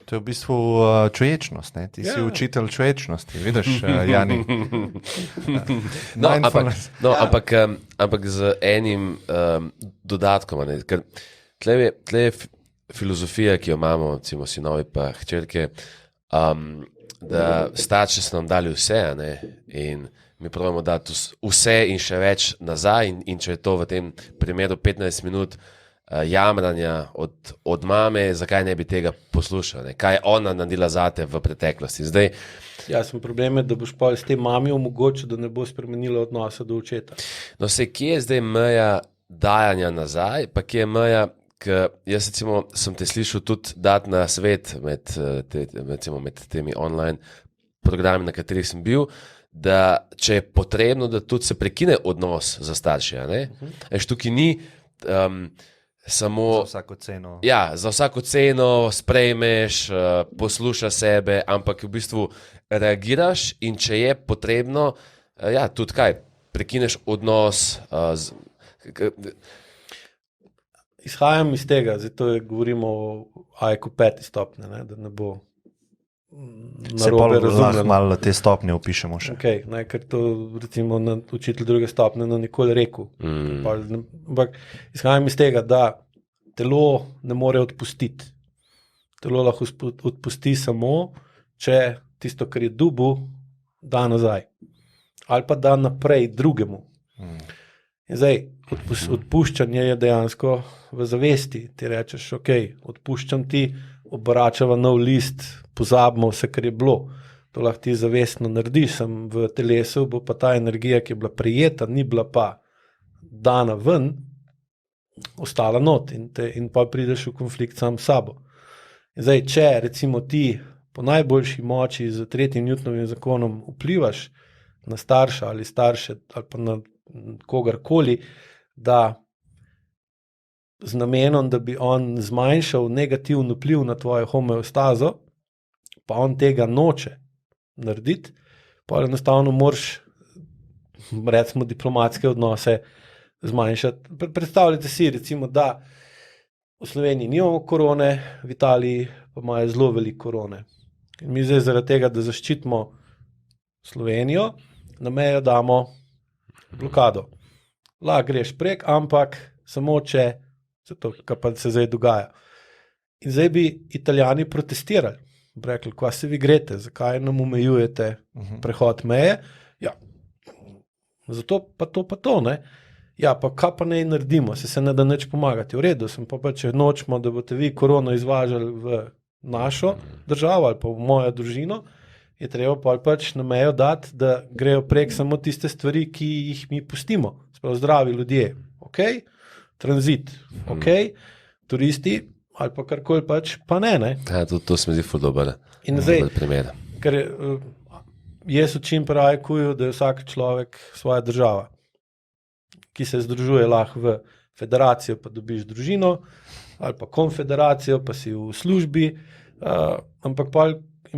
To je v bistvu čuječnost, ne? Ti si učitelj čuječnosti, vidiš, Jani. Ampak z enim dodatkom, ne? Ker tle je filozofija, ki jo imamo, recimo sinovi pa hčerke, da starši so nam dali vse, ne? In mi pravimo dati vse in še več nazaj in če je to v tem primeru 15 minut jamranja od mame, zakaj ne bi tega poslušal, ne? Kaj je ona naredila zate v preteklosti. Zdaj, Sem problem je, da boš pa s tem mami omogočil, da ne bo spremenila odnosa do očeta. No, kje je zdaj meja dajanja nazaj, pa kje je meja, ker jaz recimo sem te slišal tudi dati na svet med temi online programi, na katerih sem bil, da če je potrebno, da tudi se prekine odnos za starše, ne? Tukaj ni samo za vsako ceno. Ja, za vsako ceno sprejmeš, poslušaš sebe, ampak v bistvu reagiraš in če je potrebno, tudi kaj, prekineš odnos. Izhajam iz tega, zato govorimo o AIQ 5 stopnje, ne, da ne bo narobe razumljeno. Lahko malo te stopnje opišemo še. Okay, ker to recimo na učitelj druge stopnje nikoli rekel. Ampak izhajam iz tega, da telo ne more odpustiti. Telo lahko odpusti samo, če tisto, kar je dobil, da nazaj. Ali pa da naprej drugemu. In zdaj, odpuščanje je dejansko v zavesti. Ti rečeš, odpuščam ti, obračava nov list, pozabimo vse, kar je bilo. To lahko ti zavestno narediš, sem v telesu, bo pa ta energija, ki je bila prijeta, ni bila pa dana ven, ostala not in pa prideš v konflikt sam s sabo. In zdaj, če recimo ti po najboljši moči z 3. Newtonovim zakonom vplivaš na starša ali starše ali pa na kogarkoli, da z namenom, da bi on zmanjšal negativen vpliv na tvojo homeostazo, pa on tega noče narediti, pa enostavno moraš, recimo, diplomatske odnose zmanjšati. Predstavljajte si, recimo, da v Sloveniji nimamo korone, v Italiji pa imajo zelo veliko korone. In mi zdaj zaradi tega, da zaščitimo Slovenijo, na mejo damo blokado. Lahko greš prek, ampak samo če kar pa se zdaj dogaja. In zdaj bi Italijani protestirali. Rekli, kva se vi grete, zakaj nam omejujete prehod meje? Ja, zato pa to, ne? Ja, pa kaj pa ne naredimo, se ne da nič pomagati. V redu, sem pa če nočemo, da boste vi korono izvažali v našo državo ali pa v mojo družino, je treba pač na mejo dati, da grejo prek samo tiste stvari, ki jih mi pustimo. Sprav zdravi ljudje, tranzit, turisti ali pa karkoli pač, pa ne. Ja, to se mi zdi ful dober primer. Ker jaz učim pri AIQ-ju, da je vsak človek svoja država, ki se združuje lahko v federacijo, pa dobiš družino, ali pa konfederacijo, pa si v službi, ampak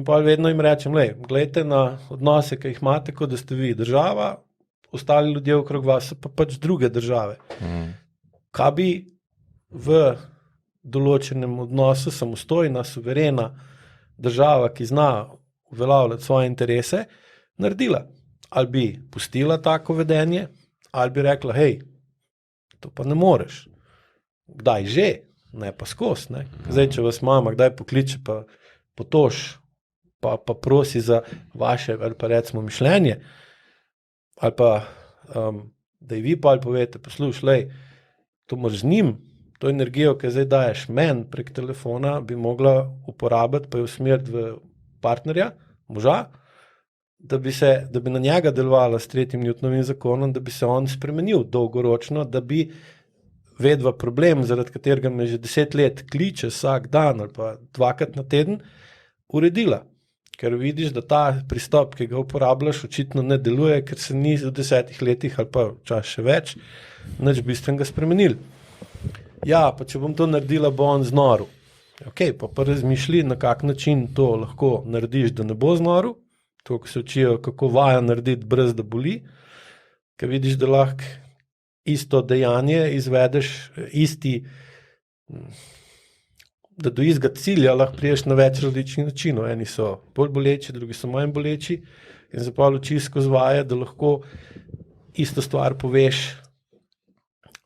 pa vedno jim rečem, gledajte na odnose, ki jih imate, kot da ste vi država, ostali ljudje okrog vas so pa pač druge države. Kaj bi v določenem odnosu samostojna, suverena država, ki zna uveljavljati svoje interese, naredila? Ali bi pustila tako vedenje, ali bi rekla, to pa ne moreš. Kdaj že? Ne pa skozi, ne? Zdaj, če vas mama kdaj pokliče, pa potož, pa prosi za vaše, ali pa recimo mišljenje, ali pa da ji vi pa povete, poslušaj, to moraš z njim, to energijo, ki zdaj daješ meni prek telefona, bi mogla uporabiti, pa jo usmeriti v partnerja, moža, da bi na njega delovala s 3. Newtonovim zakonom, da bi se on spremenil dolgoročno, da bi vedva problem, zaradi katerega me že 10 let kliče vsak dan ali pa 2-krat na teden, uredila. Ker vidiš, da ta pristop, ki ga uporabljaš, očitno ne deluje, ker se ni v 10 letih ali pa včasih še več nič bistvenega spremenil. Ja, pa če bom to naredila, bo on znoril. Pa razmišlji, na kak način to lahko narediš, da ne bo znoril. To, ko se učijo, kako vaja narediti, brez da boli. Ker vidiš, da lahko isto dejanje izvedeš, da do istega cilja lahko priješ na več različnih načinov. Eni so bolj boleči, drugi so manj boleči in se pa učiš skozi vaje, da lahko isto stvar poveš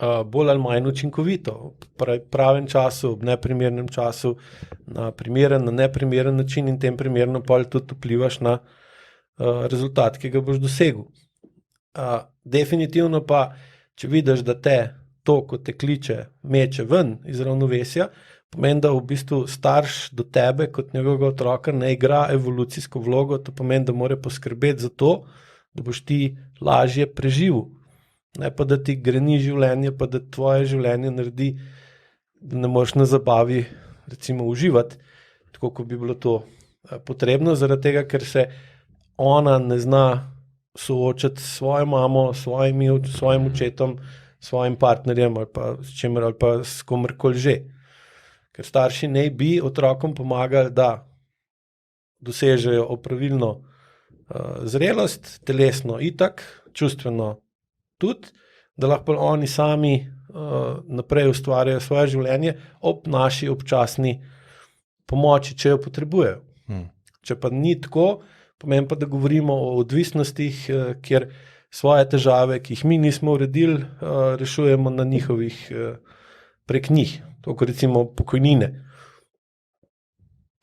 bolj ali manj učinkovito, v pravem času, v neprimernem času, na primeren, na neprimeren način in tem primerno pa tudi vplivaš na rezultat, ki ga boš dosegel. Definitivno pa, če vidiš, da te to, ko te kliče, meče ven iz ravnovesja, pomeni, da v bistvu starš do tebe kot njegovega otroka ne igra evolucijsko vlogo, to pomeni, da mora poskrbeti za to, da boš ti lažje preživel. Ne pa, da ti greni življenje, pa da tvoje življenje naredi, da ne moreš na zabavi recimo uživati, tako kot bi bilo to potrebno, zaradi tega, ker se ona ne zna soočati s svojo mamo, svojim očetom, svojim partnerjem ali pa s čemer ali pa s komerkoli že. Ker starši ne bi otrokom pomagali, da dosežejo opravilno zrelost, telesno itak, čustveno tudi, da lahko oni sami naprej ustvarjajo svoje življenje ob naši občasni pomoči, če jo potrebujejo. Če pa ni tako, pomeni pa, da govorimo o odvisnostih, kjer svoje težave, ki jih mi nismo uredili, rešujemo na njihovih prek njih, tako recimo pokojnine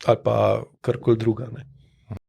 ali pa karkoli druga. Ne.